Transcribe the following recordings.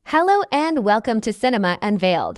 Hello and welcome to Cinema Unveiled।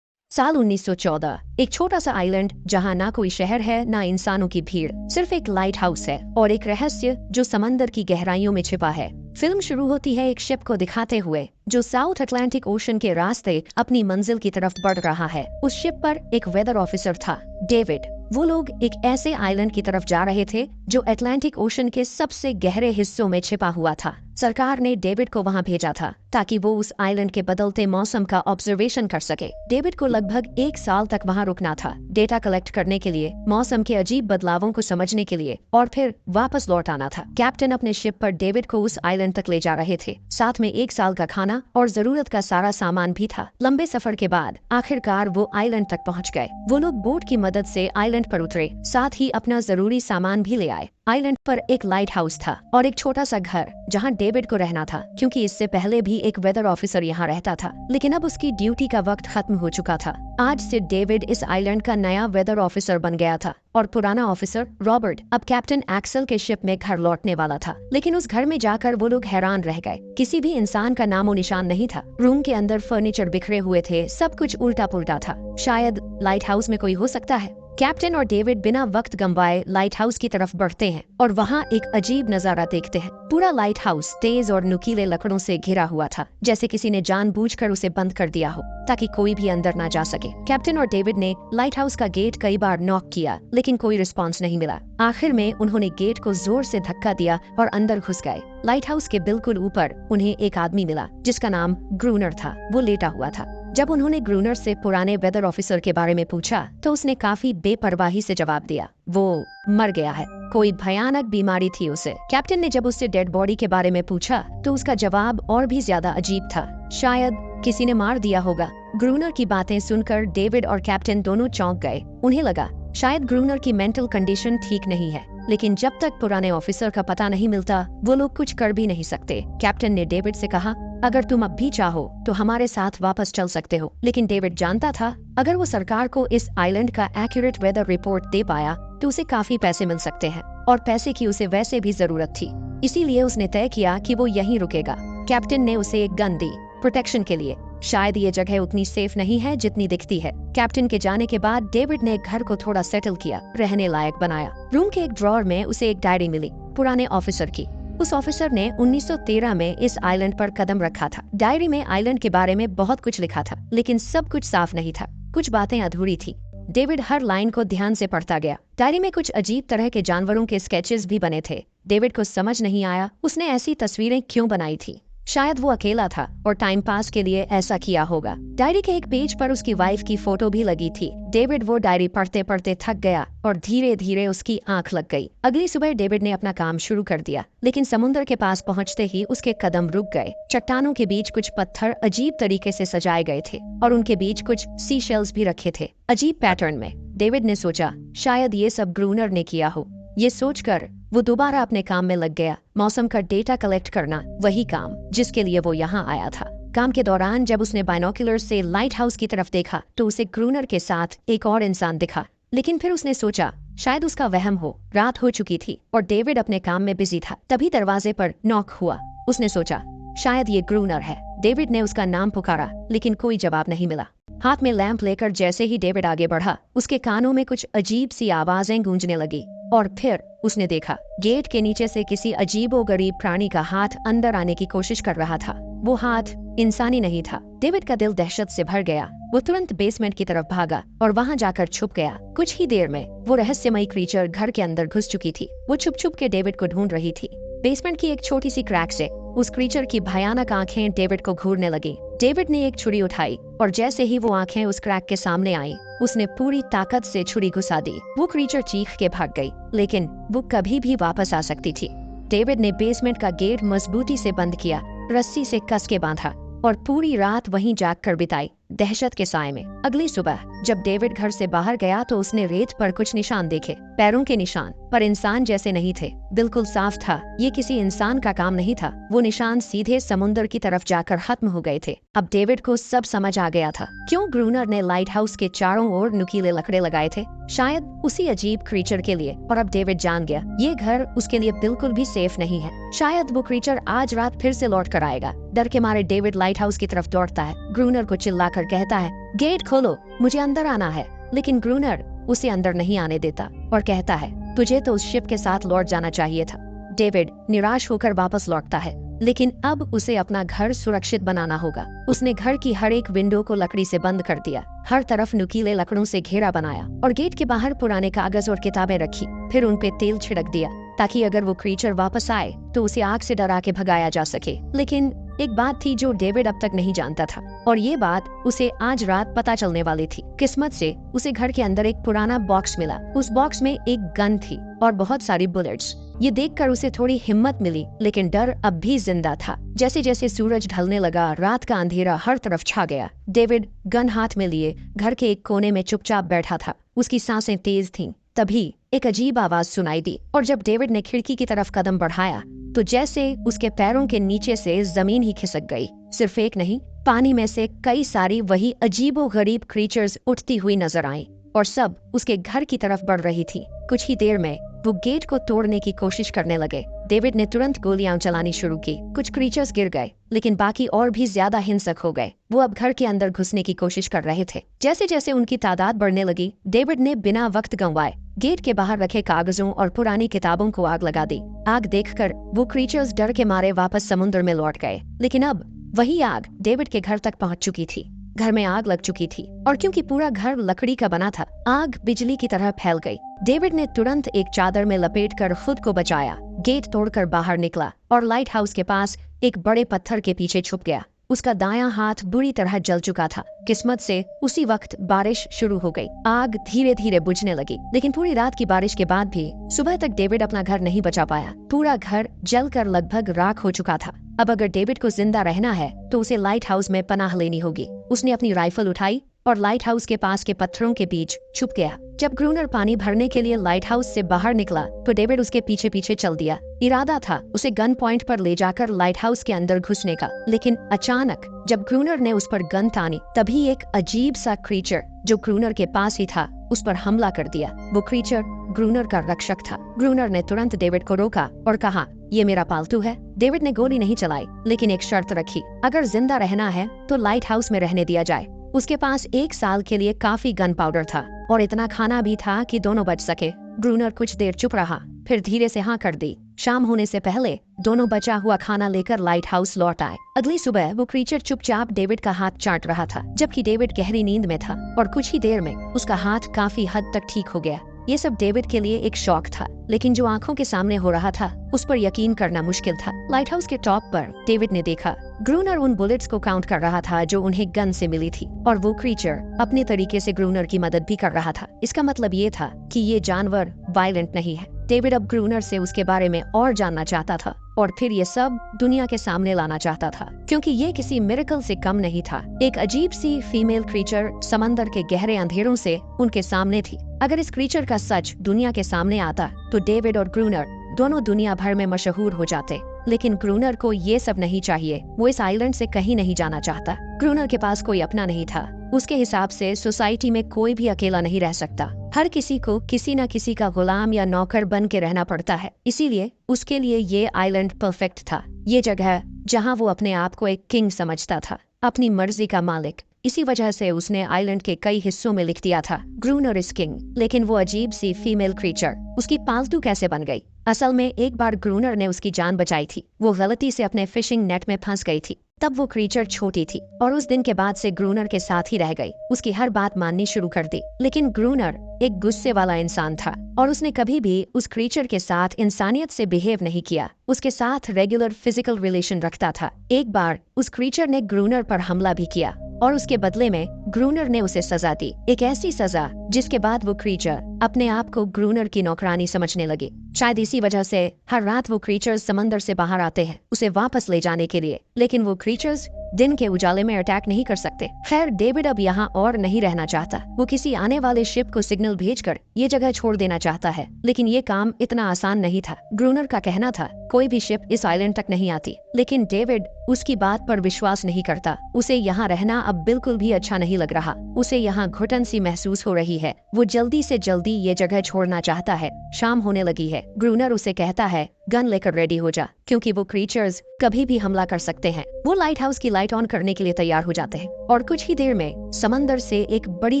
साल 1914 एक छोटा सा आइलैंड जहाँ ना कोई शहर है ना इंसानों की भीड़, सिर्फ एक लाइट हाउस है और एक रहस्य जो समंदर की गहराइयों में छिपा है। फिल्म शुरू होती है एक शिप को दिखाते हुए जो साउथ अटलांटिक ओशन के रास्ते अपनी मंजिल की तरफ बढ़ रहा है। उस शिप पर एक वेदर ऑफिसर था, डेविड। वो लोग एक ऐसे आइलैंड की तरफ जा रहे थे जो अटलांटिक ओशन के सबसे गहरे हिस्सों में छिपा हुआ था। सरकार ने डेविड को वहां भेजा था ताकि वो उस आइलैंड के बदलते मौसम का ऑब्जर्वेशन कर सके। डेविड को लगभग 1 साल तक वहां रुकना था, डेटा कलेक्ट करने के लिए, मौसम के अजीब बदलावों को समझने के लिए और फिर वापस लौट आना था। कैप्टन अपने शिप पर डेविड को उस आइलैंड तक ले जा रहे थे, साथ में 1 साल का खाना और जरूरत का सारा सामान भी था। लंबे सफर के बाद आखिरकार वो आइलैंड तक पहुंच गए। वो लोग बोट की मदद से आइलैंड पर उतरे, साथ ही अपना जरूरी सामान भी ले आए। आइलैंड पर एक लाइट हाउस था और एक छोटा सा घर जहां डेविड को रहना था, क्योंकि इससे पहले भी एक वेदर ऑफिसर यहाँ रहता था, लेकिन अब उसकी ड्यूटी का वक्त खत्म हो चुका था। आज से डेविड इस आइलैंड का नया वेदर ऑफिसर बन गया था और पुराना ऑफिसर रॉबर्ट अब कैप्टन एक्सेल के शिप में घर लौटने वाला था। लेकिन उस घर में जाकर वो लोग हैरान रह गए। किसी भी इंसान का नामो निशान नहीं था। रूम के अंदर फर्नीचर बिखरे हुए थे, सब कुछ उल्टा पुल्टा था। शायद लाइट हाउस में कोई हो सकता है। कैप्टन और डेविड बिना वक्त गंवाए लाइट हाउस की तरफ बढ़ते हैं और वहाँ एक अजीब नजारा देखते हैं। पूरा लाइट हाउस तेज और नुकीले लकड़ों से घिरा हुआ था, जैसे किसी ने जानबूझकर उसे बंद कर दिया हो ताकि कोई भी अंदर ना जा सके। कैप्टन और डेविड ने लाइट हाउस का गेट कई बार नॉक किया, लेकिन कोई रिस्पॉन्स नहीं मिला। आखिर में उन्होंने गेट को जोर से धक्का दिया और अंदर घुस गए। लाइट हाउस के बिल्कुल ऊपर उन्हें एक आदमी मिला जिसका नाम ग्रूनर था। वो लेटा हुआ था। जब उन्होंने ग्रूनर से पुराने वेदर ऑफिसर के बारे में पूछा तो उसने काफी बेपरवाही से जवाब दिया, वो मर गया है, कोई भयानक बीमारी थी उसे। कैप्टन ने जब उससे डेड बॉडी के बारे में पूछा तो उसका जवाब और भी ज्यादा अजीब था, शायद किसी ने मार दिया होगा। ग्रूनर की बातें सुनकर डेविड और कैप्टन दोनों चौंक गए। उन्हें लगा शायद ग्रूनर की मेंटल कंडीशन ठीक नहीं है, लेकिन जब तक पुराने ऑफिसर का पता नहीं मिलता वो लोग कुछ कर भी नहीं सकते। कैप्टन ने डेविड से कहा, अगर तुम अब भी चाहो तो हमारे साथ वापस चल सकते हो। लेकिन डेविड जानता था अगर वो सरकार को इस आइलैंड का एक्यूरेट वेदर रिपोर्ट दे पाया तो उसे काफी पैसे मिल सकते हैं और पैसे की उसे वैसे भी जरूरत थी। इसीलिए उसने तय किया कि वो यहीं रुकेगा। कैप्टन ने उसे एक गन दी प्रोटेक्शन के लिए। शायद ये जगह उतनी सेफ नहीं है जितनी दिखती है। कैप्टन के जाने के बाद डेविड ने घर को थोड़ा सेटल किया, रहने लायक बनाया। रूम के एक ड्रॉअर में उसे एक डायरी मिली पुराने ऑफिसर की। उस ऑफिसर ने 1913 में इस आइलैंड पर कदम रखा था। डायरी में आइलैंड के बारे में बहुत कुछ लिखा था, लेकिन सब कुछ साफ नहीं था, कुछ बातें अधूरी थी। डेविड हर लाइन को ध्यान से पढ़ता गया। डायरी में कुछ अजीब तरह के जानवरों के स्केचेस भी बने थे। डेविड को समझ नहीं आया उसने ऐसी तस्वीरें क्यों बनाई थी। शायद वो अकेला था और टाइम पास के लिए ऐसा किया होगा। डायरी के एक पेज पर उसकी वाइफ की फोटो भी लगी थी। डेविड वो डायरी पढ़ते पढ़ते थक गया और धीरे धीरे उसकी आंख लग गई। अगली सुबह डेविड ने अपना काम शुरू कर दिया, लेकिन समुद्र के पास पहुंचते ही उसके कदम रुक गए। चट्टानों के बीच कुछ पत्थर अजीब तरीके से सजाए गए थे और उनके बीच कुछ सी शेल्स भी रखे थे, अजीब पैटर्न में। डेविड ने सोचा शायद ये सब ग्रूनर ने किया हो। ये सोचकर वो दोबारा अपने काम में लग गया। मौसम का डेटा कलेक्ट करना, वही काम जिसके लिए वो यहाँ आया था। काम के दौरान जब उसने बाइनोकुलर से लाइट हाउस की तरफ देखा तो उसे ग्रूनर के साथ एक और इंसान दिखा, लेकिन फिर उसने सोचा शायद उसका वहम हो। रात हो चुकी थी और डेविड अपने काम में बिजी था। तभी दरवाजे पर नॉक हुआ। उसने सोचा शायद ये ग्रूनर है। डेविड ने उसका नाम पुकारा, लेकिन कोई जवाब नहीं मिला। हाथ में लैंप लेकर जैसे ही डेविड आगे बढ़ा, उसके कानों में कुछ अजीब सी आवाजें गूंजने लगी और फिर उसने देखा गेट के नीचे से किसी अजीबोगरीब प्राणी का हाथ अंदर आने की कोशिश कर रहा था। वो हाथ इंसानी नहीं था। डेविड का दिल दहशत से भर गया। वो तुरंत बेसमेंट की तरफ भागा और वहां जाकर छुप गया। कुछ ही देर में वो रहस्यमयी क्रीचर घर के अंदर घुस चुकी थी। वो छुप छुप के डेविड को ढूंढ रही थी। बेसमेंट की एक छोटी सी क्रैक से उस क्रीचर की भयानक आंखें डेविड को घूरने लगी। डेविड ने एक छुरी उठाई और जैसे ही वो आंखें उस क्रैक के सामने आईं, उसने पूरी ताकत से छुरी घुसा दी। वो क्रीचर चीख के भाग गई, लेकिन वो कभी भी वापस आ सकती थी। डेविड ने बेसमेंट का गेट मजबूती से बंद किया, रस्सी से कस के बांधा और पूरी रात वहीं जागकर बिताई। दहशत के साए में। अगली सुबह जब डेविड घर से बाहर गया तो उसने रेत पर कुछ निशान देखे, पैरों के निशान, पर इंसान जैसे नहीं थे। बिल्कुल साफ था ये किसी इंसान का काम नहीं था। वो निशान सीधे समुद्र की तरफ जाकर खत्म हो गए थे। अब डेविड को सब समझ आ गया था क्यों ग्रूनर ने लाइट हाउस के चारों ओर नुकीले लकड़े लगाए थे, शायद उसी अजीब क्रीचर के लिए। और अब डेविड जान गया ये घर उसके लिए बिल्कुल भी सेफ नहीं है। शायद वो क्रीचर आज रात फिर से लौट कर आएगा। डर के मारे डेविड लाइट हाउस की तरफ दौड़ता है, ग्रूनर को चिल्लाकर कहता है, गेट खोलो, मुझे अंदर आना है। लेकिन ग्रूनर उसे अंदर नहीं आने देता और कहता है, तुझे तो उस शिप के साथ लौट जाना चाहिए था। डेविड निराश होकर वापस लौटता है, लेकिन अब उसे अपना घर सुरक्षित बनाना होगा। उसने घर की हर एक विंडो को लकड़ी से बंद कर दिया, हर तरफ नुकीले लकड़ों से घेरा बनाया और गेट के बाहर पुराने कागज और किताबें रखी। फिर उन पे तेल छिड़क दिया ताकि अगर वो क्रीचर वापस आए तो उसे आग से डरा के भगाया जा सके। लेकिन एक बात थी जो डेविड अब तक नहीं जानता था, और ये बात उसे आज रात पता चलने वाली थी। किस्मत से उसे घर के अंदर एक पुराना बॉक्स मिला। उस बॉक्स में एक गन थी और बहुत सारी बुलेट्स। ये देखकर उसे थोड़ी हिम्मत मिली, लेकिन डर अब भी जिंदा था। जैसे जैसे सूरज ढलने लगा, रात का अंधेरा हर तरफ छा गया। डेविड गन हाथ में लिए घर के एक कोने में चुपचाप बैठा था। उसकी सांसें तेज थीं। तभी एक अजीब आवाज सुनाई दी, और जब डेविड ने खिड़की की तरफ कदम बढ़ाया तो जैसे उसके पैरों के नीचे से जमीन ही खिसक गई। सिर्फ एक नहीं, पानी में से कई सारी वही अजीबोगरीब क्रीचर्स उठती हुई नजर आईं, और सब उसके घर की तरफ बढ़ रही थी। कुछ ही देर में वो गेट को तोड़ने की कोशिश करने लगे। डेविड ने तुरंत गोलियां चलानी शुरू की। कुछ क्रीचर्स गिर गए, लेकिन बाकी और भी ज्यादा हिंसक हो गए। वो अब घर के अंदर घुसने की कोशिश कर रहे थे। जैसे जैसे उनकी तादाद बढ़ने लगी, डेविड ने बिना वक्त गंवाए गेट के बाहर रखे कागजों और पुरानी किताबों को आग लगा दी। आग देखकर वो क्रीचर्स डर के मारे वापस समुद्र में लौट गए। लेकिन अब वही आग डेविड के घर तक पहुंच चुकी थी। घर में आग लग चुकी थी, और क्योंकि पूरा घर लकड़ी का बना था, आग बिजली की तरह फैल गई। डेविड ने तुरंत एक चादर में लपेटकर खुद को बचाया, गेट तोड़कर बाहर निकला और लाइट हाउस के पास एक बड़े पत्थर के पीछे छुप गया। उसका दायां हाथ बुरी तरह जल चुका था। किस्मत से उसी वक्त बारिश शुरू हो गई। आग धीरे धीरे बुझने लगी, लेकिन पूरी रात की बारिश के बाद भी सुबह तक डेविड अपना घर नहीं बचा पाया। पूरा घर जलकर लगभग राख हो चुका था। अब अगर डेविड को जिंदा रहना है तो उसे लाइट हाउस में पनाह लेनी होगी। उसने अपनी राइफल उठाई और लाइट हाउस के पास के पत्थरों के बीच छुप गया। जब ग्रूनर पानी भरने के लिए लाइट हाउस से बाहर निकला तो डेविड उसके पीछे पीछे चल दिया। इरादा था उसे गन पॉइंट पर ले जाकर लाइट हाउस के अंदर घुसने का, लेकिन अचानक जब ग्रूनर ने उस पर गन तानी, तभी एक अजीब सा क्रीचर जो ग्रूनर के पास ही था उस पर हमला कर दिया। वो क्रीचर ग्रूनर का रक्षक था। ग्रूनर ने तुरंत डेविड को रोका और कहा, ये मेरा पालतू है। डेविड ने गोली नहीं चलाई, लेकिन एक शर्त रखी, अगर जिंदा रहना है तो लाइट हाउस में रहने दिया जाए। उसके पास 1 साल के लिए काफी गन पाउडर था और इतना खाना भी था कि दोनों बच सके। ग्रूनर कुछ देर चुप रहा, फिर धीरे से हाँ कर दी। शाम होने से पहले दोनों बचा हुआ खाना लेकर लाइट हाउस लौट आए। अगली सुबह वो क्रीचर चुपचाप डेविड का हाथ चाट रहा था, जबकि डेविड गहरी नींद में था, और कुछ ही देर में उसका हाथ काफी हद तक ठीक हो गया। ये सब डेविड के लिए एक शौक था, लेकिन जो आंखों के सामने हो रहा था उस पर यकीन करना मुश्किल था। लाइट हाउस के टॉप पर डेविड ने देखा ग्रूनर उन बुलेट्स को काउंट कर रहा था जो उन्हें गन से मिली थी, और वो क्रीचर अपने तरीके से ग्रूनर की मदद भी कर रहा था। इसका मतलब ये था कि ये जानवर वायलेंट नहीं है। डेविड अब ग्रूनर से उसके बारे में और जानना चाहता था, और फिर ये सब दुनिया के सामने लाना चाहता था, क्योंकि ये किसी मिरेकल से कम नहीं था। एक अजीब सी फीमेल क्रीचर समंदर के गहरे अंधेरों से उनके सामने थी। अगर इस क्रीचर का सच दुनिया के सामने आता तो डेविड और ग्रूनर दोनों दुनिया भर में मशहूर हो जाते। लेकिन ग्रूनर को ये सब नहीं चाहिए। वो इस आइलैंड से कहीं नहीं जाना चाहता। ग्रूनर के पास कोई अपना नहीं था। उसके हिसाब से सोसाइटी में कोई भी अकेला नहीं रह सकता। हर किसी को किसी न किसी का गुलाम या नौकर बन के रहना पड़ता है। इसीलिए उसके लिए ये आइलैंड परफेक्ट था। ये जगह जहाँ वो अपने आप को एक किंग समझता था, अपनी मर्जी का मालिक। इसी वजह से उसने आइलैंड के कई हिस्सों में लिख दिया था, ग्रूनर इज किंग। लेकिन वो अजीब सी फीमेल क्रीचर उसकी पालतू कैसे बन गई? असल में एक बार ग्रूनर ने उसकी जान बचाई थी। वो गलती से अपने फिशिंग नेट में फंस गई थी। तब वो क्रीचर छोटी थी और उस दिन के बाद से ग्रूनर के साथ ही रह गई। उसकी हर बात माननी शुरू कर दी। लेकिन ग्रूनर एक गुस्से वाला इंसान था और उसने कभी भी उस क्रीचर के साथ इंसानियत से बिहेव नहीं किया। उसके साथ रेगुलर फिजिकल रिलेशन रखता था। एक बार उस क्रीचर ने ग्रूनर पर हमला भी किया और उसके बदले में ग्रूनर ने उसे सजा दी, एक ऐसी सजा जिसके बाद वो क्रीचर अपने आप को ग्रूनर की नौकरानी समझने लगी। शायद इसी वजह से हर रात वो क्रीचर्स समंदर से बाहर आते हैं उसे वापस ले जाने के लिए। लेकिन वो क्रीचर्स दिन के उजाले में अटैक नहीं कर सकते। खैर डेविड अब यहाँ और नहीं रहना चाहता। वो किसी आने वाले शिप को सिग्नल भेजकर ये जगह छोड़ देना चाहता है, लेकिन ये काम इतना आसान नहीं था। ग्रूनर का कहना था कोई भी शिप इस आइलैंड तक नहीं आती, लेकिन डेविड उसकी बात पर विश्वास नहीं करता। उसे यहाँ रहना अब बिल्कुल भी अच्छा नहीं लग रहा। उसे यहाँ घुटन सी महसूस हो रही है। वो जल्दी से जल्दी ये जगह छोड़ना चाहता है। शाम होने लगी है। ग्रूनर उसे कहता है गन लेकर रेडी हो जा, क्योंकि वो क्रीचर्स कभी भी हमला कर सकते हैं। वो लाइट हाउस की लाइट ऑन करने के लिए तैयार हो जाते हैं और कुछ ही देर में समंदर से एक बड़ी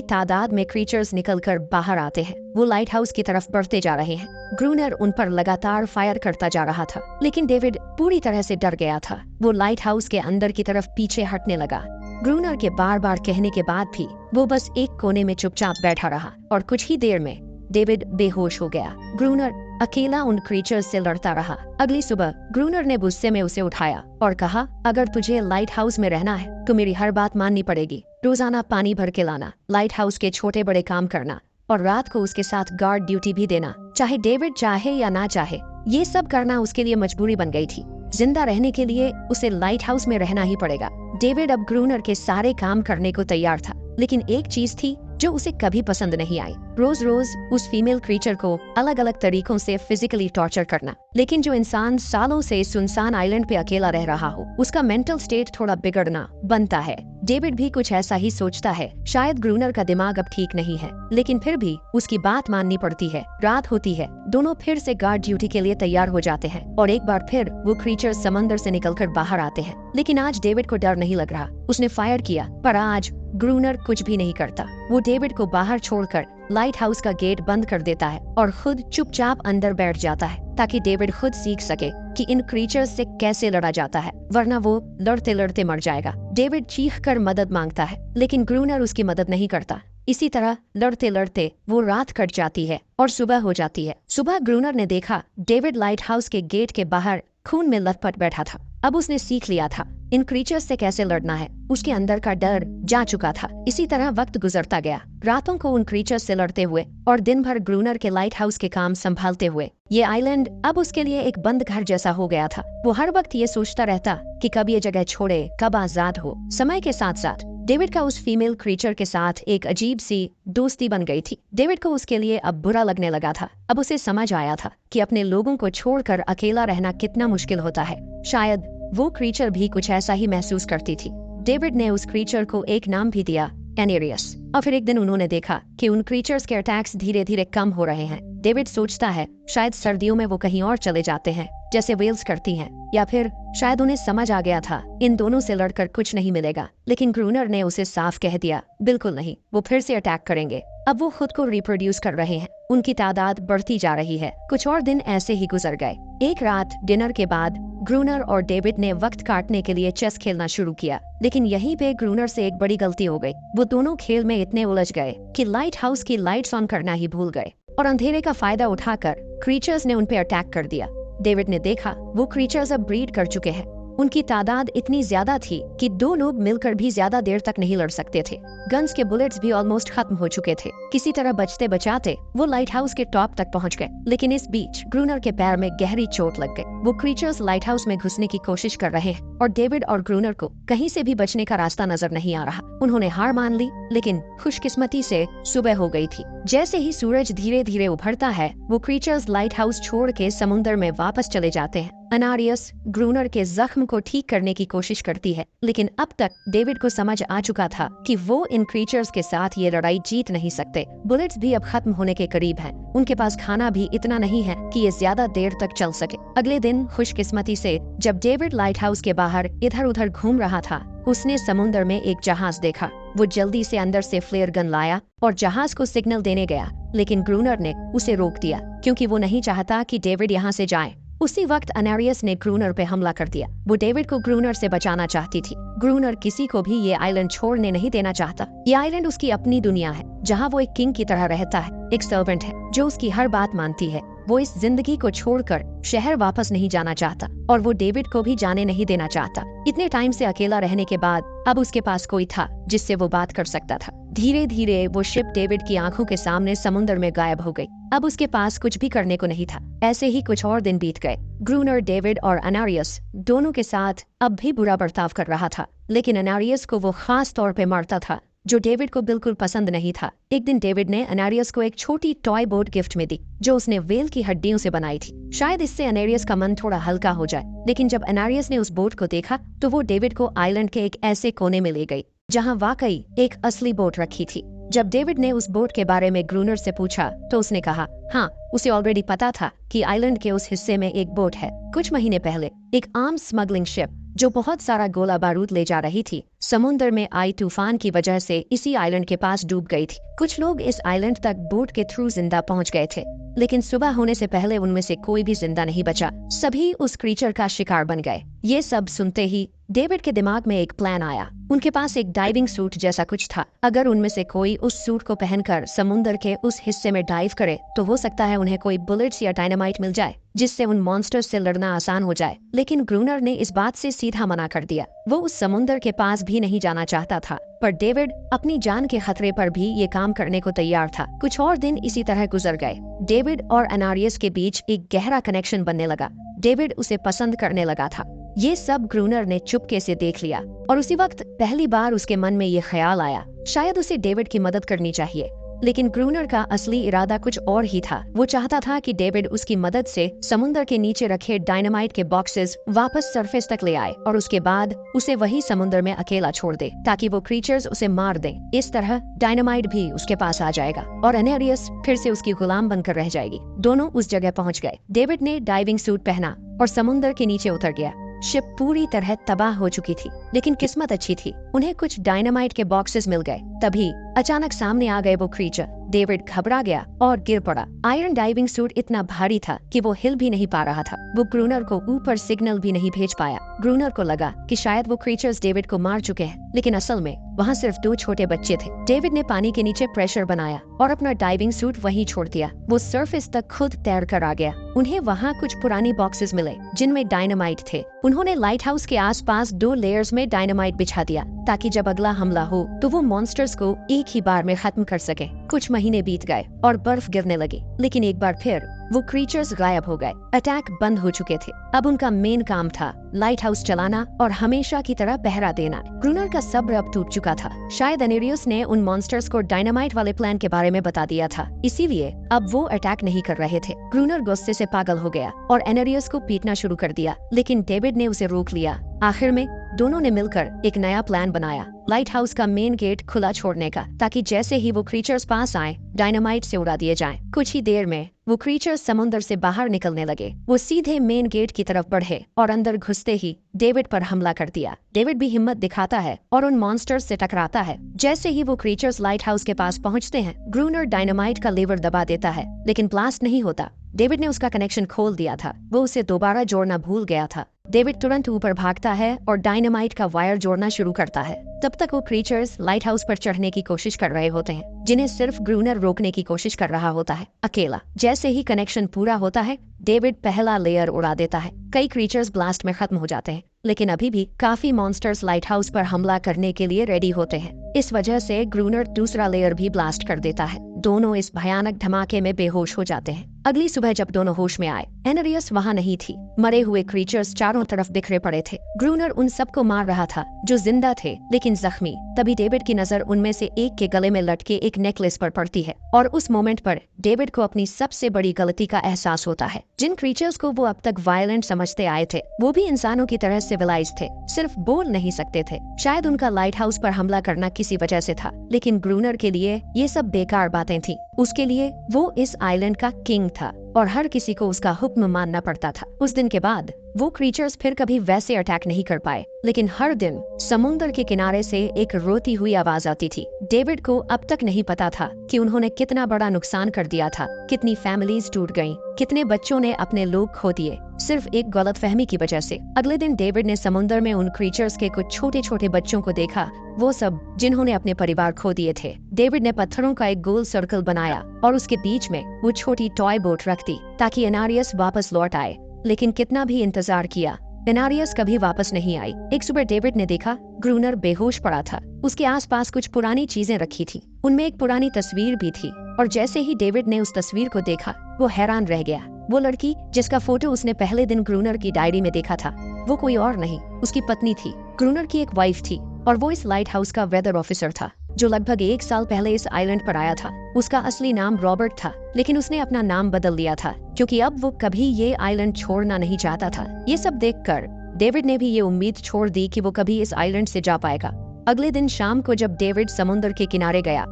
तादाद में क्रीचर्स निकलकर बाहर आते हैं। वो लाइट हाउस की तरफ बढ़ते जा रहे हैं। ग्रूनर उन पर लगातार फायर करता जा रहा था, लेकिन डेविड पूरी तरह से डर गया था। वो लाइट हाउस के अंदर की तरफ पीछे हटने लगा। ग्रूनर के बार बार कहने के बाद भी वो बस एक कोने में चुपचाप बैठा रहा और कुछ ही देर में डेविड बेहोश हो गया। ग्रूनर अकेला उन क्रीचर्स से लड़ता रहा। अगली सुबह ग्रूनर ने गुस्से में उसे उठाया और कहा, अगर तुझे लाइट हाउस में रहना है तो मेरी हर बात माननी पड़ेगी। रोजाना पानी भर के लाना, लाइट हाउस के छोटे बड़े काम करना और रात को उसके साथ गार्ड ड्यूटी भी देना, चाहे डेविड चाहे या ना चाहे। ये सब करना उसके लिए मजबूरी बन गई थी। जिंदा रहने के लिए उसे लाइट हाउस में रहना ही पड़ेगा। डेविड अब ग्रूनर के सारे काम करने को तैयार था, लेकिन एक चीज थी जो उसे कभी पसंद नहीं आई। रोज रोज उस फीमेल क्रीचर को अलग अलग तरीकों से फिजिकली टॉर्चर करना। लेकिन जो इंसान सालों से सुनसान आइलैंड पे अकेला रह रहा हो, उसका मेंटल स्टेट थोड़ा बिगड़ना बनता है। डेविड भी कुछ ऐसा ही सोचता है। शायद ग्रूनर का दिमाग अब ठीक नहीं है, लेकिन फिर भी उसकी बात माननी पड़ती है। रात होती है। दोनों फिर से गार्ड ड्यूटी के लिए तैयार हो जाते हैं और एक बार फिर वो क्रीचर समंदर से निकलकर बाहर आते हैं। लेकिन आज डेविड को डर नहीं लग रहा। उसने फायर किया, पर आज ग्रूनर कुछ भी नहीं करता। वो डेविड को बाहर छोड़कर लाइट हाउस का गेट बंद कर देता है और खुद चुपचाप अंदर बैठ जाता है, ताकि डेविड खुद सीख सके कि इन क्रीचर्स से कैसे लड़ा जाता है, वरना वो लड़ते लड़ते मर जाएगा। डेविड चीख कर मदद मांगता है, लेकिन ग्रूनर उसकी मदद नहीं करता। इसी तरह लड़ते लड़ते वो रात कट जाती है और सुबह हो जाती है। सुबह ग्रूनर ने देखा डेविड लाइट हाउस के गेट के बाहर खून में लथपथ बैठा था। अब उसने सीख लिया था इन क्रीचर्स से कैसे लड़ना है। उसके अंदर का डर जा चुका था। इसी तरह वक्त गुजरता गया, रातों को उन क्रीचर्स से लड़ते हुए और दिन भर ग्रूनर के लाइट हाउस के काम संभालते हुए। ये आइलैंड अब उसके लिए एक बंद घर जैसा हो गया था। वो हर वक्त ये सोचता रहता कि कब ये जगह छोड़े, कब आजाद हो। समय के साथ साथ डेविड का उस फीमेल क्रीचर के साथ एक अजीब सी दोस्ती बन गई थी। डेविड को उसके लिए अब बुरा लगने लगा था। अब उसे समझ आया था कि अपने लोगों को छोड़कर अकेला रहना कितना मुश्किल होता है। शायद वो क्रीचर भी कुछ ऐसा ही महसूस करती थी। डेविड ने उस क्रीचर को एक नाम भी दिया, एनेरियस। और फिर एक दिन उन्होंने देखा कि उन क्रीचर्स के अटैक्स धीरे धीरे कम हो रहे हैं। डेविड सोचता है शायद सर्दियों में वो कहीं और चले जाते हैं, जैसे वेल्स करती हैं, या फिर शायद उन्हें समझ आ गया था इन दोनों से लड़कर कुछ नहीं मिलेगा। लेकिन ग्रूनर ने उसे साफ कह दिया, बिल्कुल नहीं, वो फिर से अटैक करेंगे। अब वो खुद को रिप्रोड्यूस कर रहे हैं। उनकी तादाद बढ़ती जा रही है। कुछ और दिन ऐसे ही गुजर गए। एक रात डिनर के बाद ग्रूनर और डेविड ने वक्त काटने के लिए चेस खेलना शुरू किया, लेकिन यहीं पे ग्रूनर से एक बड़ी गलती हो गई। वो दोनों खेल में इतने उलझ गए कि लाइट हाउस की लाइट्स ऑन करना ही भूल गए और अंधेरे का फायदा उठाकर क्रीचर्स ने उन पे अटैक कर दिया। डेविड ने देखा वो क्रीचर्स अब ब्रीड कर चुके हैं। उनकी तादाद इतनी ज्यादा थी कि दो लोग मिलकर भी ज्यादा देर तक नहीं लड़ सकते थे। गन्स के बुलेट्स भी ऑलमोस्ट खत्म हो चुके थे। किसी तरह बचते बचाते वो लाइट हाउस के टॉप तक पहुंच गए, लेकिन इस बीच ग्रूनर के पैर में गहरी चोट लग गई। वो क्रीचर्स लाइट हाउस में घुसने की कोशिश कर रहे हैं और डेविड और ग्रूनर को कहीं से भी बचने का रास्ता नजर नहीं आ रहा। उन्होंने हार मान ली, लेकिन खुशकिस्मती से सुबह हो गई थी। जैसे ही सूरज धीरे धीरे उभरता है, वो क्रीचर्स लाइट हाउस छोड़ के समुद्र में वापस चले जाते हैं। अनारियस ग्रूनर के जख्म को ठीक करने की कोशिश करती है, लेकिन अब तक डेविड को समझ आ चुका था कि वो इन क्रीचर्स के साथ ये लड़ाई जीत नहीं सकते। बुलेट्स भी अब खत्म होने के करीब हैं। उनके पास खाना भी इतना नहीं है कि ये ज्यादा देर तक चल सके। अगले दिन खुशकिस्मती से जब डेविड लाइट हाउस के बाहर इधर उधर घूम रहा था, उसने समुद्र में एक जहाज देखा। वो जल्दी से अंदर से फ्लेयर गन लाया और जहाज को सिग्नल देने गया, लेकिन ग्रूनर ने उसे रोक दिया क्योंकि वो नहीं चाहता कि डेविड यहाँ से जाए। उसी वक्त अनारियस ने ग्रूनर पे हमला कर दिया। वो डेविड को ग्रूनर से बचाना चाहती थी। ग्रूनर किसी को भी ये आइलैंड छोड़ने नहीं देना चाहता। ये आइलैंड उसकी अपनी दुनिया है, जहाँ वो एक किंग की तरह रहता है, एक सर्वेंट है जो उसकी हर बात मानती है। वो इस जिंदगी को छोड़कर शहर वापस नहीं जाना चाहता और वो डेविड को भी जाने नहीं देना चाहता। इतने टाइम से अकेला रहने के बाद अब उसके पास कोई था जिससे वो बात कर सकता था। धीरे धीरे वो शिप डेविड की आंखों के सामने समुद्र में गायब हो गई। अब उसके पास कुछ भी करने को नहीं था। ऐसे ही कुछ और दिन बीत गए। ग्रूनर डेविड और अनारियस दोनों के साथ अब भी बुरा बर्ताव कर रहा था, लेकिन अनारियस को वो खास तौर पे मारता था, जो डेविड को बिल्कुल पसंद नहीं था। एक दिन डेविड ने अनारियस को एक छोटी टॉय बोट गिफ्ट में दी, जो उसने व्हेल की हड्डियों से बनाई थी। शायद इससे अनारियस का मन थोड़ा हल्का हो जाए, लेकिन जब अनारियस ने उस बोट को देखा तो वो डेविड को आइलैंड के एक ऐसे कोने में ले गई जहाँ वाकई एक असली बोट रखी थी। जब डेविड ने उस बोट के बारे में ग्रूनर से पूछा तो उसने कहा हाँ, उसे ऑलरेडी पता था कि आइलैंड के उस हिस्से में एक बोट है। कुछ महीने पहले एक आर्म स्मगलिंग शिप जो बहुत सारा गोला बारूद ले जा रही थी, समुद्र में आई तूफान की वजह से इसी आइलैंड के पास डूब गई थी। कुछ लोग इस आइलैंड तक बोट के थ्रू जिंदा पहुंच गए थे, लेकिन सुबह होने से पहले उनमें से कोई भी जिंदा नहीं बचा। सभी उस क्रीचर का शिकार बन गए। ये सब सुनते ही डेविड के दिमाग में एक प्लान आया। उनके पास एक डाइविंग सूट जैसा कुछ था। अगर उनमें से कोई उस सूट को पहनकर समुद्र के उस हिस्से में डाइव करे तो हो सकता है उन्हें कोई बुलेट्स या डायनामाइट मिल जाए, जिससे उन मॉन्स्टर्स से लड़ना आसान हो जाए। लेकिन ग्रूनर ने इस बात से सीधा मना कर दिया। वो उस समुद्र के पास भी नहीं जाना चाहता था, पर डेविड अपनी जान के खतरे पर भी ये काम करने को तैयार था। कुछ और दिन इसी तरह गुजर गए। डेविड और अनारियस के बीच एक गहरा कनेक्शन बनने लगा। डेविड उसे पसंद करने लगा था। ये सब ग्रूनर ने चुपके से देख लिया और उसी वक्त पहली बार उसके मन में ये ख्याल आया, शायद उसे डेविड की मदद करनी चाहिए। लेकिन ग्रूनर का असली इरादा कुछ और ही था। वो चाहता था कि डेविड उसकी मदद से समुद्र के नीचे रखे डायनामाइट के बॉक्सेस वापस सरफेस तक ले आए और उसके बाद उसे वही समुद्र में अकेला छोड़ दे, ताकि वो क्रीचर्स उसे मार दें। इस तरह डायनामाइट भी उसके पास आ जाएगा और अनेरियस फिर से उसकी गुलाम बनकर रह जाएगी। दोनों उस जगह पहुंच गए। डेविड ने डाइविंग सूट पहना और समुद्र के नीचे उतर गया। शिप पूरी तरह तबाह हो चुकी थी, लेकिन किस्मत अच्छी थी। उन्हें कुछ डायनामाइट के बॉक्सेस मिल गए। तभी अचानक सामने आ गए वो क्रीचर। डेविड घबरा गया और गिर पड़ा। आयरन डाइविंग सूट इतना भारी था कि वो हिल भी नहीं पा रहा था। वो ग्रूनर को ऊपर सिग्नल भी नहीं भेज पाया। ग्रूनर को लगा कि शायद वो क्रीचर्स डेविड को मार चुके हैं, लेकिन असल में वहाँ सिर्फ 2 छोटे बच्चे थे। डेविड ने पानी के नीचे प्रेशर बनाया और अपना डाइविंग सूट वहीं छोड़ दिया। वो सरफेस तक खुद तैर कर आ गया। उन्हें वहाँ कुछ पुरानी बॉक्सेस मिले जिनमें डायनामाइट थे। उन्होंने लाइट हाउस के आसपास 2 लेयर्स में डायनामाइट बिछा दिया, ताकि जब अगला हमला हो तो वो मॉन्स्टर्स को एक ही बार में खत्म कर सके। कुछ महीने बीत गए और बर्फ गिरने लगी, लेकिन एक बार फिर वो क्रीचर्स गायब हो गए। अटैक बंद हो चुके थे। अब उनका मेन काम था लाइट हाउस चलाना और हमेशा की तरह पहरा देना। ग्रूनर का सब्र अब टूट चुका था। शायद अनेरियस ने उन मॉन्स्टर्स को डायनामाइट वाले प्लान के बारे में बता दिया था, इसीलिए अब वो अटैक नहीं कर रहे थे। ग्रूनर गुस्से से पागल हो गया और अनेरियस को पीटना शुरू कर दिया, लेकिन डेविड ने उसे रोक लिया। आखिर में दोनों ने मिलकर एक नया प्लान बनाया, लाइट हाउस का मेन गेट खुला छोड़ने का, ताकि जैसे ही वो क्रीचर्स पास आए डायनामाइट से उड़ा दिए जाएं। कुछ ही देर में वो क्रीचर्स समुद्र से बाहर निकलने लगे। वो सीधे मेन गेट की तरफ बढ़े और अंदर घुसते ही डेविड पर हमला कर दिया। डेविड भी हिम्मत दिखाता है और उन मॉन्स्टर्स से टकराता है। जैसे ही वो क्रीचर्स लाइट हाउस के पास पहुंचते हैं, ग्रूनर डायनामाइट का लेवर दबा देता है, लेकिन ब्लास्ट नहीं होता। डेविड ने उसका कनेक्शन खोल दिया था। वो उसे दोबारा जोड़ना भूल गया था। डेविड तुरंत ऊपर भागता है और डायनामाइट का वायर जोड़ना शुरू करता है। तब तक वो क्रीचर्स लाइट हाउस पर चढ़ने की कोशिश कर रहे होते हैं, जिन्हें सिर्फ ग्रूनर रोकने की कोशिश कर रहा होता है, अकेला। जैसे ही कनेक्शन पूरा होता है, डेविड पहला लेयर उड़ा देता है। कई क्रीचर्स ब्लास्ट में खत्म हो जाते हैं, लेकिन अभी भी काफी मॉन्स्टर्स लाइट हाउस पर हमला करने के लिए रेडी होते हैं। इस वजह से ग्रूनर दूसरा लेयर भी ब्लास्ट कर देता है। दोनों इस भयानक धमाके में बेहोश हो जाते हैं। अगली सुबह जब दोनों होश में आए, एनरियस वहाँ नहीं थी। मरे हुए क्रीचर्स चारों तरफ बिखरे पड़े थे। ग्रूनर उन सबको मार रहा था जो जिंदा थे लेकिन जख्मी। तभी डेविड की नजर उनमें से एक के गले में लटके एक नेकलेस पर पड़ती है और उस मोमेंट पर डेविड को अपनी सबसे बड़ी गलती का एहसास होता है। जिन क्रीचर्स को वो अब तक वायलेंट समझते आए थे, वो भी इंसानों की तरह सिविलाइज थे, सिर्फ बोल नहीं सकते थे। शायद उनका लाइट हाउस पर हमला करना किसी वजह से था, लेकिन ग्रूनर के लिए ये सब बेकार बातें थी। उसके लिए वो इस आइलैंड का किंग था और हर किसी को उसका हुक्म मानना पड़ता था। उस दिन के बाद वो क्रीचर्स फिर कभी वैसे अटैक नहीं कर पाए, लेकिन हर दिन समुद्र के किनारे से एक रोती हुई आवाज आती थी। डेविड को अब तक नहीं पता था कि उन्होंने कितना बड़ा नुकसान कर दिया था, कितनी फैमिलीज टूट गईं, कितने बच्चों ने अपने लोग खो दिए, सिर्फ एक गलतफहमी की वजह से। अगले दिन डेविड ने समुद्र में उन क्रीचर्स के कुछ छोटे छोटे बच्चों को देखा, वो सब जिन्होंने अपने परिवार खो दिए थे। डेविड ने पत्थरों का एक गोल सर्कल बनाया और उसके बीच में वो छोटी टॉय बोट रख दी ताकि एनारियस वापस लौट आए, लेकिन कितना भी इंतजार किया, एनारियस कभी वापस नहीं आई। एक सुबह डेविड ने देखा ग्रूनर बेहोश पड़ा था। उसके आसपास कुछ पुरानी चीजें रखी थी। उनमें एक पुरानी तस्वीर भी थी और जैसे ही डेविड ने उस तस्वीर को देखा वो हैरान रह गया। वो लड़की जिसका फोटो उसने पहले दिन ग्रूनर की डायरी में देखा था वो कोई और नहीं उसकी पत्नी थी, ग्रूनर की एक वाइफ थी और वो इस लाइट हाउस का वेदर ऑफिसर था जो लगभग 1 साल पहले इस आइलैंड पर आया था। उसका असली नाम रॉबर्ट था, लेकिन उसने अपना नाम बदल लिया था क्योंकि अब वो कभी ये आइलैंड छोड़ना नहीं चाहता था। ये सब देखकर डेविड ने भी ये उम्मीद छोड़ दी कि वो कभी इस आइलैंड से जा पाएगा। अगले दिन शाम को जब डेविड समुद्र के किनारे गया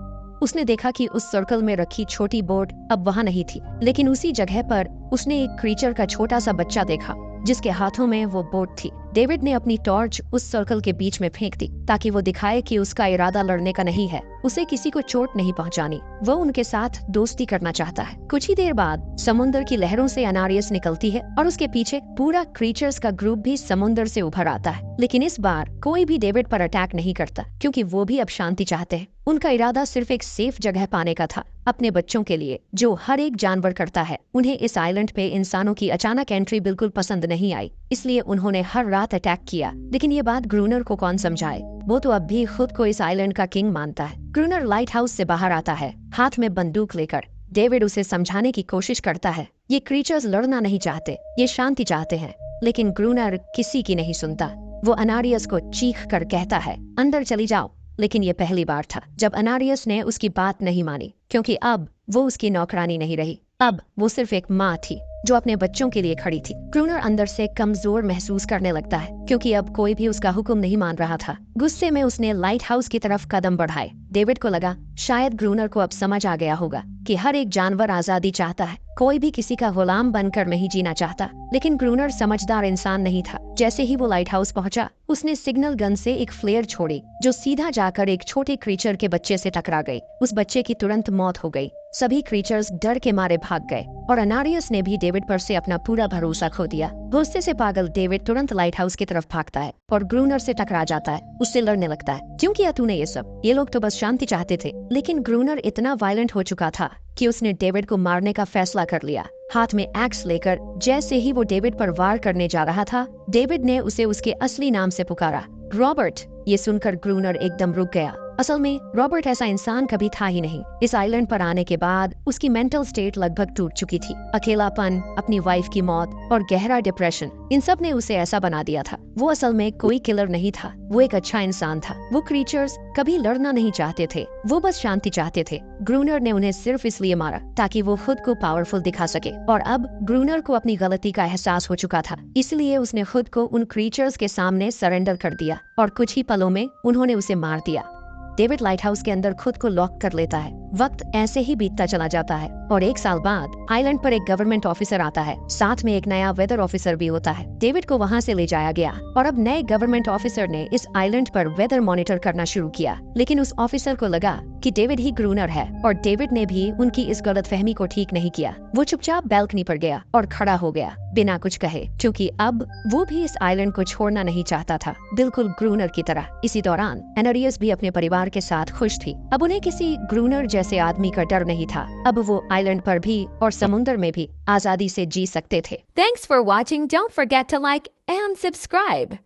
उसने देखा कि उस सर्कल में रखी छोटी बोट अब वहाँ नहीं थी, लेकिन उसी जगह पर उसने एक क्रीचर का छोटा सा बच्चा देखा जिसके हाथों में वो बोट थी। डेविड ने अपनी टॉर्च उस सर्कल के बीच में फेंक दी ताकि वो दिखाए कि उसका इरादा लड़ने का नहीं है, उसे किसी को चोट नहीं पहुंचानी, वो उनके साथ दोस्ती करना चाहता है। कुछ ही देर बाद समुद्र की लहरों से अनारियस निकलती है और उसके पीछे पूरा क्रीचर्स का ग्रुप भी समुद्र से उभर आता है। लेकिन इस बार कोई भी डेविड पर अटैक नहीं करता क्योंकि वो भी अब शांति चाहते हैं। उनका इरादा सिर्फ एक सेफ जगह पाने का था अपने बच्चों के लिए, जो हर एक जानवर करता है। उन्हें इस आइलैंड पे इंसानों की अचानक एंट्री बिल्कुल पसंद नहीं आई, इसलिए उन्होंने हर रात अटैक किया। लेकिन ये बात ग्रूनर को कौन समझाए, वो तो अब भी खुद को इस आइलैंड का किंग मानता है। ग्रूनर लाइट हाउस से बाहर आता है हाथ में बंदूक लेकर। डेविड उसे समझाने की कोशिश करता है ये क्रीचर्स लड़ना नहीं चाहते, ये शांति चाहते हैं, लेकिन ग्रूनर किसी की नहीं सुनता। वो अनारियस को चीख कर कहता है अंदर चली जाओ, लेकिन ये पहली बार था जब अनारियस ने उसकी बात नहीं मानी क्योंकि अब वो उसकी नौकरानी नहीं रही, अब वो सिर्फ एक माँ थी जो अपने बच्चों के लिए खड़ी थी। ग्रूनर अंदर से कमजोर महसूस करने लगता है क्योंकि अब कोई भी उसका हुक्म नहीं मान रहा था। गुस्से में उसने लाइट हाउस की तरफ कदम बढ़ाए। डेविड को लगा शायद ग्रूनर को अब समझ आ गया होगा कि हर एक जानवर आजादी चाहता है, कोई भी किसी का गुलाम बनकर नहीं जीना चाहता। लेकिन ग्रूनर समझदार इंसान नहीं था। जैसे ही वो लाइट हाउस पहुंचा उसने सिग्नल गन से एक फ्लेयर छोड़ी जो सीधा जाकर एक छोटे क्रीचर के बच्चे से टकरा गई। उस बच्चे की तुरंत मौत हो गई। सभी क्रीचर्स डर के मारे भाग गए और अनारियस ने भी डेविड पर से अपना पूरा भरोसा खो दिया। गुस्से से पागल डेविड तुरंत लाइट हाउस की तरफ भागता है और ग्रूनर से टकरा जाता है, उससे लड़ने लगता है। क्यों किया तूने ये सब? ये लोग तो बस शांति चाहते थे। लेकिन ग्रूनर इतना वायलेंट हो चुका था कि उसने डेविड को मारने का फैसला कर लिया। हाथ में एक्स लेकर जैसे ही वो डेविड पर वार करने जा रहा था, डेविड ने उसे उसके असली नाम से पुकारा, रॉबर्ट। ये सुनकर ग्रूनर एकदम रुक गया। असल में रॉबर्ट ऐसा इंसान कभी था ही नहीं। इस आइलैंड पर आने के बाद उसकी मेंटल स्टेट लगभग टूट चुकी थी। अकेलापन, अपनी वाइफ की मौत और गहरा डिप्रेशन, इन सब ने उसे ऐसा बना दिया था। वो असल में कोई किलर नहीं था, वो एक अच्छा इंसान था। वो क्रीचर्स कभी लड़ना नहीं चाहते थे, वो बस शांति चाहते थे। ग्रूनर ने उन्हें सिर्फ इसलिए मारा ताकि वो खुद को पावरफुल दिखा सके, और अब ग्रूनर को अपनी गलती का एहसास हो चुका था, इसलिए उसने खुद को उन क्रीचर्स के सामने सरेंडर कर दिया और कुछ ही पलों में उन्होंने उसे मार दिया। डेविड लाइट हाउस के अंदर खुद को लॉक कर लेता है। वक्त ऐसे ही बीतता चला जाता है और 1 साल बाद आइलैंड पर एक गवर्नमेंट ऑफिसर आता है, साथ में एक नया वेदर ऑफिसर भी होता है। डेविड को वहाँ से ले जाया गया और अब नए गवर्नमेंट ऑफिसर ने इस आइलैंड पर वेदर मॉनिटर करना शुरू किया। लेकिन उस ऑफिसर को लगा कि डेविड ही ग्रूनर है और डेविड ने भी उनकी इस गलतफहमी को ठीक नहीं किया। वो चुपचाप बैल्कनी पर गया और खड़ा हो गया बिना कुछ कहे, क्योंकि अब वो भी इस आइलैंड को छोड़ना नहीं चाहता था, बिल्कुल ग्रूनर की तरह। इसी दौरान एनारियस भी अपने परिवार के साथ खुश थी। अब उन्हें किसी ग्रूनर जैसे आदमी का डर नहीं था। अब वो आइलैंड पर भी और समुद्र में भी आजादी से जी सकते थे। Thanks for watching. Don't forget to like and subscribe.